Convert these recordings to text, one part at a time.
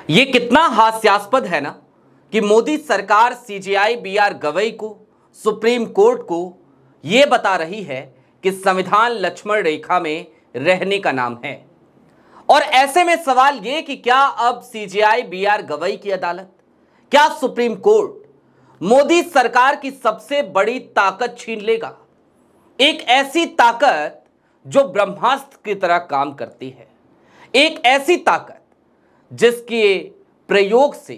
ये कितना हास्यास्पद है ना कि मोदी सरकार सीजेआई बीआर गवई को, सुप्रीम कोर्ट को यह बता रही है कि संविधान लक्ष्मण रेखा में रहने का नाम है। और ऐसे में सवाल यह कि क्या अब सीजेआई बीआर गवई की अदालत, क्या सुप्रीम कोर्ट मोदी सरकार की सबसे बड़ी ताकत छीन लेगा? एक ऐसी ताकत जो ब्रह्मास्त्र की तरह काम करती है, एक ऐसी ताकत जिसके प्रयोग से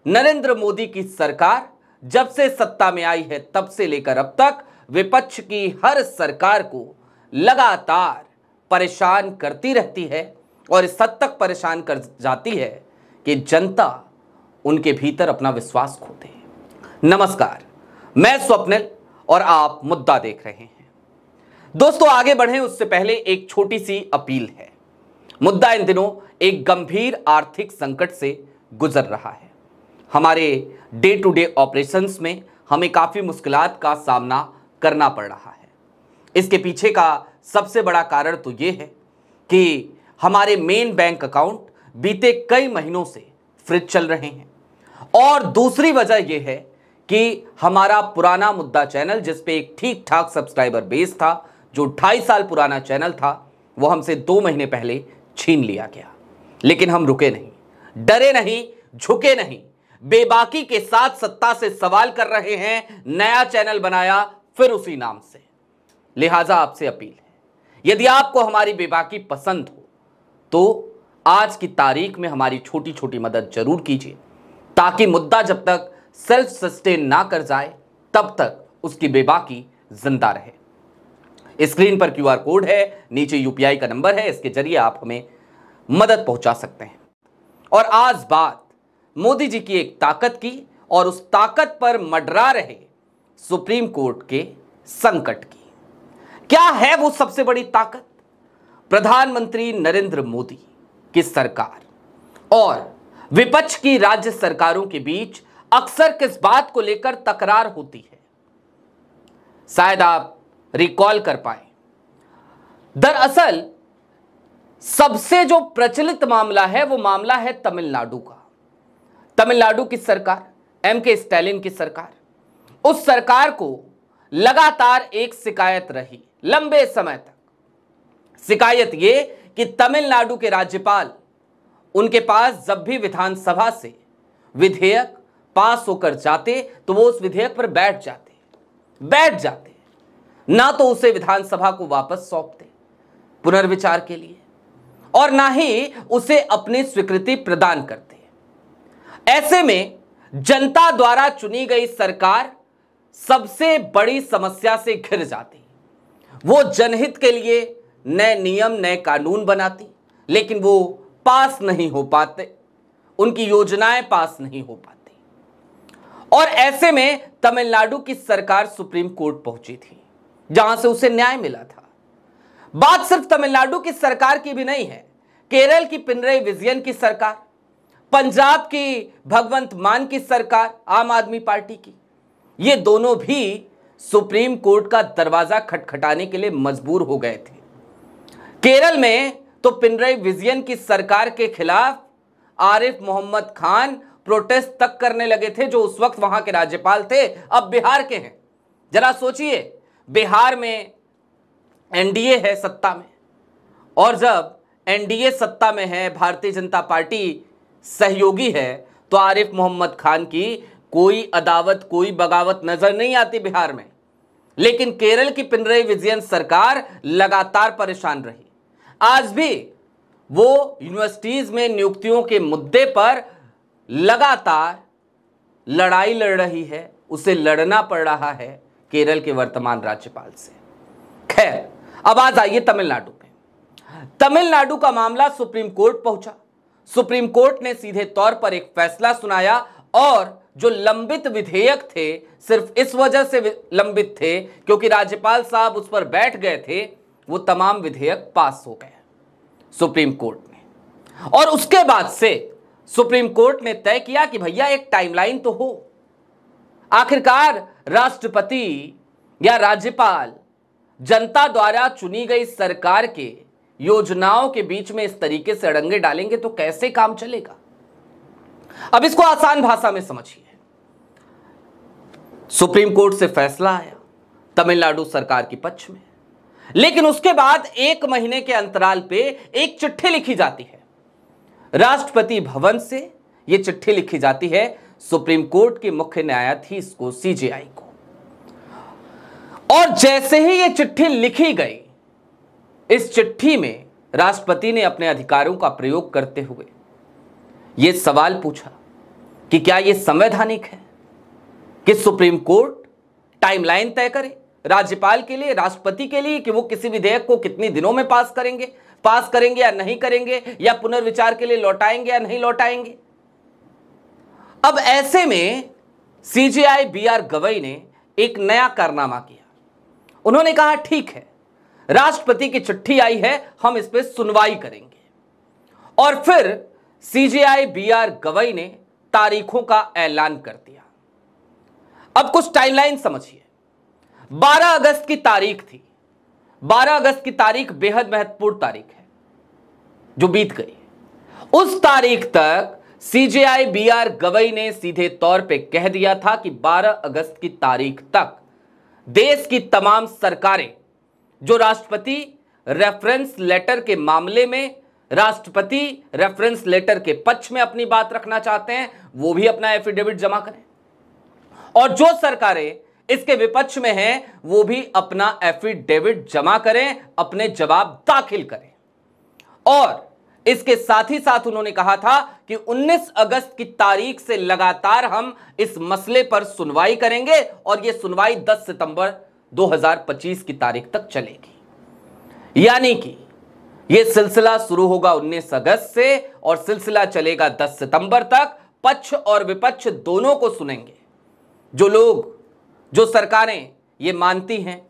नरेंद्र मोदी की सरकार जब से सत्ता में आई है तब से लेकर अब तक विपक्ष की हर सरकार को लगातार परेशान करती रहती है और इस हद तक परेशान कर जाती है कि जनता उनके भीतर अपना विश्वास खो दे। नमस्कार, मैं स्वप्निल और आप मुद्दा देख रहे हैं। दोस्तों, आगे बढ़ें उससे पहले एक छोटी सी अपील है। मुद्दा इन दिनों एक गंभीर आर्थिक संकट से गुजर रहा है। हमारे डे टू डे ऑपरेशंस में हमें काफ़ी मुश्किलात का सामना करना पड़ रहा है। इसके पीछे का सबसे बड़ा कारण तो ये है कि हमारे मेन बैंक अकाउंट बीते कई महीनों से फ्रीज चल रहे हैं और दूसरी वजह यह है कि हमारा पुराना मुद्दा चैनल, जिस पे एक ठीक ठाक सब्सक्राइबर बेस था, जो 2.5 साल पुराना चैनल था, वो हमसे 2 महीने पहले छीन लिया गया। लेकिन हम रुके नहीं, डरे नहीं, झुके नहीं, बेबाकी के साथ सत्ता से सवाल कर रहे हैं। नया चैनल बनाया फिर उसी नाम से। लिहाजा आपसे अपील है, यदि आपको हमारी बेबाकी पसंद हो तो आज की तारीख में हमारी छोटी छोटी मदद जरूर कीजिए, ताकि मुद्दा जब तक सेल्फ सस्टेन ना कर जाए तब तक उसकी बेबाकी जिंदा रहे। स्क्रीन पर क्यूआर कोड है, नीचे यूपीआई का नंबर है, इसके जरिए आप हमें मदद पहुंचा सकते हैं। और आज बात मोदी जी की एक ताकत की और उस ताकत पर मंडरा रहे सुप्रीम कोर्ट के संकट की। क्या है वो सबसे बड़ी ताकत? प्रधानमंत्री नरेंद्र मोदी की सरकार और विपक्ष की राज्य सरकारों के बीच अक्सर किस बात को लेकर तकरार होती है, शायद आप रिकॉल कर पाए। दरअसल सबसे जो प्रचलित मामला है वो मामला है तमिलनाडु का। तमिलनाडु की सरकार, एमके स्टालिन की सरकार, उस सरकार को लगातार एक शिकायत रही लंबे समय तक। शिकायत ये कि तमिलनाडु के राज्यपाल, उनके पास जब भी विधानसभा से विधेयक पास होकर जाते तो वो उस विधेयक पर बैठ जाते, ना तो उसे विधानसभा को वापस सौंपते पुनर्विचार के लिए और ना ही उसे अपनी स्वीकृति प्रदान करते। ऐसे में जनता द्वारा चुनी गई सरकार सबसे बड़ी समस्या से घिर जाती। वो जनहित के लिए नए नियम, नए कानून बनाती, लेकिन वो पास नहीं हो पाते, उनकी योजनाएं पास नहीं हो पाती। और ऐसे में तमिलनाडु की सरकार सुप्रीम कोर्ट पहुंची थी, जहां से उसे न्याय मिला था। बात सिर्फ तमिलनाडु की सरकार की भी नहीं है, केरल की पिनरई विजयन की सरकार, पंजाब की भगवंत मान की सरकार, आम आदमी पार्टी की, ये दोनों भी सुप्रीम कोर्ट का दरवाजा खटखटाने के लिए मजबूर हो गए थे। केरल में तो पिनरई विजयन की सरकार के खिलाफ आरिफ मोहम्मद खान प्रोटेस्ट तक करने लगे थे, जो उस वक्त वहां के राज्यपाल थे, अब बिहार के हैं। जरा सोचिए, बिहार में एनडीए है सत्ता में, और जब एनडीए सत्ता में है, भारतीय जनता पार्टी सहयोगी है, तो आरिफ मोहम्मद खान की कोई अदावत, कोई बगावत नजर नहीं आती बिहार में। लेकिन केरल की पिनरई विजयन सरकार लगातार परेशान रही। आज भी वो यूनिवर्सिटीज में नियुक्तियों के मुद्दे पर लगातार लड़ाई लड़ रही है, उसे लड़ना पड़ रहा है केरल के वर्तमान राज्यपाल से। खैर, अब आज आइए तमिलनाडु में। तमिलनाडु का मामला सुप्रीम कोर्ट पहुंचा। सुप्रीम कोर्ट ने सीधे तौर पर एक फैसला सुनाया और जो लंबित विधेयक थे, सिर्फ इस वजह से लंबित थे क्योंकि राज्यपाल साहब उस पर बैठ गए थे, वो तमाम विधेयक पास हो गए सुप्रीम कोर्ट में। और उसके बाद से सुप्रीम कोर्ट ने तय किया कि भैया एक टाइमलाइन तो हो। आखिरकार राष्ट्रपति या राज्यपाल जनता द्वारा चुनी गई सरकार के योजनाओं के बीच में इस तरीके से अड़ंगे डालेंगे तो कैसे काम चलेगा। अब इसको आसान भाषा में समझिए। सुप्रीम कोर्ट से फैसला आया तमिलनाडु सरकार के पक्ष में, लेकिन उसके बाद 1 महीने के अंतराल पे एक चिट्ठी लिखी जाती है राष्ट्रपति भवन से। यह चिट्ठी लिखी जाती है सुप्रीम कोर्ट के मुख्य न्यायाधीश को, सीजेआई को। और जैसे ही यह चिट्ठी लिखी गई, इस चिट्ठी में राष्ट्रपति ने अपने अधिकारों का प्रयोग करते हुए यह सवाल पूछा कि क्या यह संवैधानिक है कि सुप्रीम कोर्ट टाइमलाइन तय करे राज्यपाल के लिए, राष्ट्रपति के लिए, कि वो किसी विधेयक को कितने दिनों में पास करेंगे या नहीं करेंगे, या पुनर्विचार के लिए लौटाएंगे या नहीं लौटाएंगे। अब ऐसे में सीजेआई बीआर गवई ने एक नया कारनामा किया। उन्होंने कहा ठीक है, राष्ट्रपति की चिट्ठी आई है, हम इस पर सुनवाई करेंगे। और फिर सीजेआई बीआर गवई ने तारीखों का ऐलान कर दिया। अब कुछ टाइमलाइन समझिए। 12 अगस्त की तारीख थी। 12 अगस्त की तारीख बेहद महत्वपूर्ण तारीख है जो बीत गई। उस तारीख तक सीजेआई बीआर गवई ने सीधे तौर पे कह दिया था कि 12 अगस्त की तारीख तक देश की तमाम सरकारें जो राष्ट्रपति रेफरेंस लेटर के मामले में, राष्ट्रपति रेफरेंस लेटर के पक्ष में अपनी बात रखना चाहते हैं, वो भी अपना एफिडेविट जमा करें, और जो सरकारें इसके विपक्ष में हैं वो भी अपना एफिडेविट जमा करें, अपने जवाब दाखिल करें। और इसके साथ ही साथ उन्होंने कहा था कि 19 अगस्त की तारीख से लगातार हम इस मसले पर सुनवाई करेंगे, और यह सुनवाई 10 सितंबर 2025 की तारीख तक चलेगी। यानी कि यह सिलसिला शुरू होगा 19 अगस्त से और सिलसिला चलेगा 10 सितंबर तक। पक्ष और विपक्ष दोनों को सुनेंगे। जो सरकारें ये मानती हैं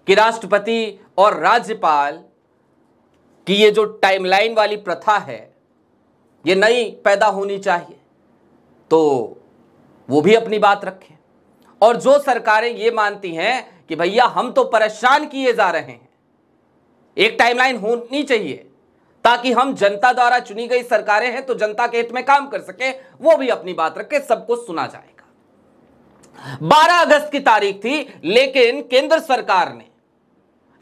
कि राष्ट्रपति और राज्यपाल की ये जो टाइमलाइन वाली प्रथा है ये नई पैदा होनी चाहिए, तो वो भी अपनी बात रखें। और जो सरकारें ये मानती हैं कि भैया हम तो परेशान किए जा रहे हैं, एक टाइमलाइन होनी चाहिए ताकि हम जनता द्वारा चुनी गई सरकारें हैं तो जनता के हित में काम कर सके, वो भी अपनी बात रखे, सबको सुना जाएगा। 12 अगस्त की तारीख थी, लेकिन केंद्र सरकार ने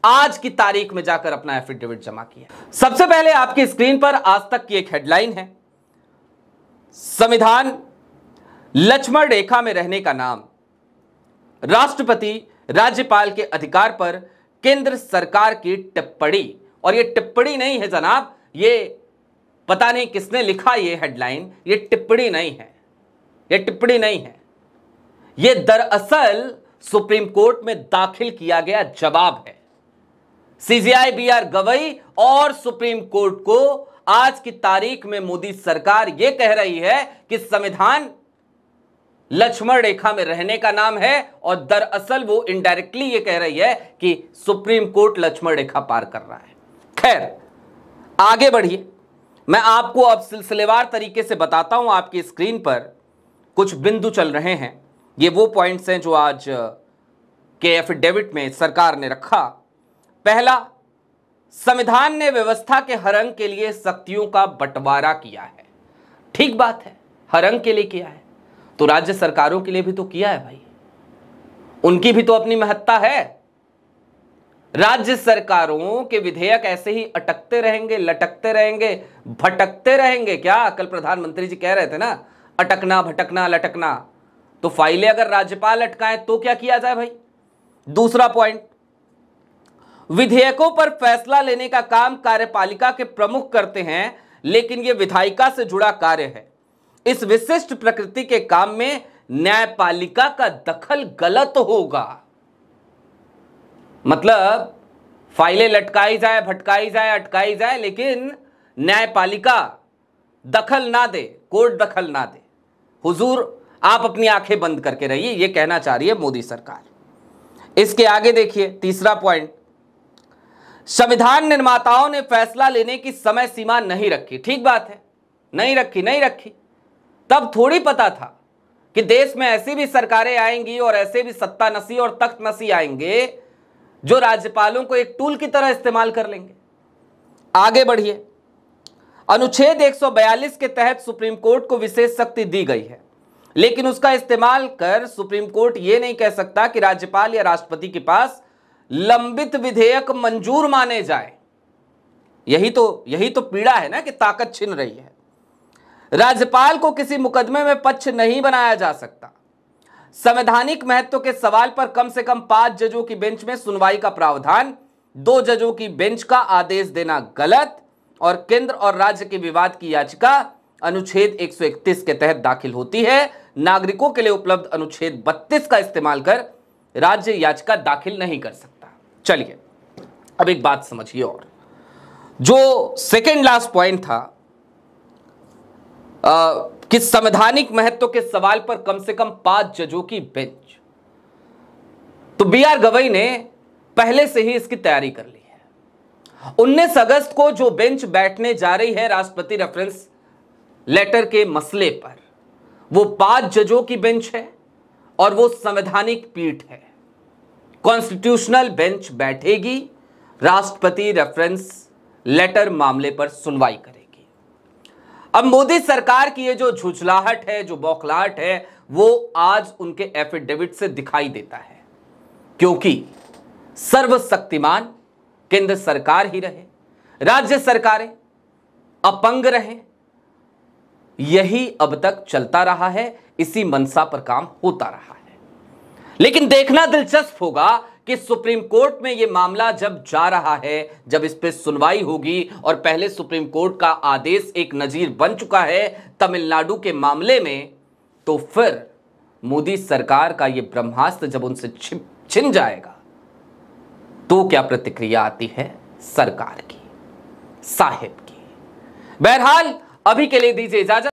आज की तारीख में जाकर अपना एफिडेविट जमा किया। सबसे पहले आपकी स्क्रीन पर आज तक की एक हेडलाइन है, संविधान लक्ष्मण रेखा में रहने का नाम, राष्ट्रपति राज्यपाल के अधिकार पर केंद्र सरकार की टिप्पणी। और ये टिप्पणी नहीं है जनाब, ये पता नहीं किसने लिखा ये हेडलाइन, ये टिप्पणी नहीं है, ये टिप्पणी नहीं है, ये दरअसल सुप्रीम कोर्ट में दाखिल किया गया जवाब है। सीजेआई बीआर गवई और सुप्रीम कोर्ट को आज की तारीख में मोदी सरकार यह कह रही है कि संविधान लक्ष्मण रेखा में रहने का नाम है, और दरअसल वो इनडायरेक्टली ये कह रही है कि सुप्रीम कोर्ट लक्ष्मण रेखा पार कर रहा है। खैर, आगे बढ़िए, मैं आपको अब सिलसिलेवार तरीके से बताता हूं। आपकी स्क्रीन पर कुछ बिंदु चल रहे हैं, ये वो पॉइंट्स हैं जो आज के एफिडेविट में सरकार ने रखा। पहला, संविधान ने व्यवस्था के हर अंग के लिए शक्तियों का बंटवारा किया है। ठीक बात है, हर अंग के लिए किया है, तो राज्य सरकारों के लिए भी तो किया है भाई, उनकी भी तो अपनी महत्ता है। राज्य सरकारों के विधेयक ऐसे ही अटकते रहेंगे, लटकते रहेंगे, भटकते रहेंगे क्या? कल प्रधानमंत्री जी कह रहे थे ना, अटकना भटकना लटकना, तो फाइलें अगर राज्यपाल अटकाएं तो क्या किया जाए भाई? दूसरा पॉइंट, विधेयकों पर फैसला लेने का काम कार्यपालिका के प्रमुख करते हैं, लेकिन यह विधायिका से जुड़ा कार्य है। इस विशिष्ट प्रकृति के काम में न्यायपालिका का दखल गलत होगा। मतलब फाइलें लटकाई जाए, भटकाई जाए, अटकाई जाए, लेकिन न्यायपालिका दखल ना दे, कोर्ट दखल ना दे। हुजूर, आप अपनी आंखें बंद करके रहिए, यह कहना चाह रही है मोदी सरकार। इसके आगे देखिए, तीसरा पॉइंट, संविधान निर्माताओं ने फैसला लेने की समय सीमा नहीं रखी। ठीक बात है, नहीं रखी। तब थोड़ी पता था कि देश में ऐसी भी सरकारें आएंगी और ऐसे भी सत्तानसी और तख्तनसी आएंगे जो राज्यपालों को एक टूल की तरह इस्तेमाल कर लेंगे। आगे बढ़िए, अनुच्छेद 142 के तहत सुप्रीम कोर्ट को विशेष शक्ति दी गई है, लेकिन उसका इस्तेमाल कर सुप्रीम कोर्ट यह नहीं कह सकता कि राज्यपाल या राष्ट्रपति के पास लंबित विधेयक मंजूर माने जाए। यही तो पीड़ा है ना कि ताकत छिन रही है। राज्यपाल को किसी मुकदमे में पक्ष नहीं बनाया जा सकता। संवैधानिक महत्व के सवाल पर कम से कम 5 जजों की बेंच में सुनवाई का प्रावधान, 2 जजों की बेंच का आदेश देना गलत, और केंद्र और राज्य के विवाद की याचिका अनुच्छेद 131 के तहत दाखिल होती है। नागरिकों के लिए उपलब्ध अनुच्छेद 32 का इस्तेमाल कर राज्य याचिका दाखिल नहीं कर सकता। चलिए अब एक बात समझिए, और जो सेकेंड लास्ट पॉइंट था कि संवैधानिक महत्व के सवाल पर कम से कम 5 जजों की बेंच, तो बी.आर. गवई ने पहले से ही इसकी तैयारी कर ली है। 19 अगस्त को जो बेंच बैठने जा रही है राष्ट्रपति रेफरेंस लेटर के मसले पर, वो 5 जजों की बेंच है और वो संवैधानिक पीठ है। कॉन्स्टिट्यूशनल बेंच बैठेगी, राष्ट्रपति रेफरेंस लेटर मामले पर सुनवाई करेगी। अब मोदी सरकार की ये जो झुझलाहट है, जो बौखलाहट है, वो आज उनके एफिडेविट से दिखाई देता है, क्योंकि सर्वशक्तिमान केंद्र सरकार ही रहे, राज्य सरकारें अपंग रहे, यही अब तक चलता रहा है, इसी मंशा पर काम होता रहा है। लेकिन देखना दिलचस्प होगा कि सुप्रीम कोर्ट में यह मामला जब जा रहा है, जब इस पर सुनवाई होगी, और पहले सुप्रीम कोर्ट का आदेश एक नजीर बन चुका है तमिलनाडु के मामले में, तो फिर मोदी सरकार का यह ब्रह्मास्त्र जब उनसे छिन जाएगा, तो क्या प्रतिक्रिया आती है सरकार की, साहिब की। बहरहाल अभी के लिए दीजिए इजाजत।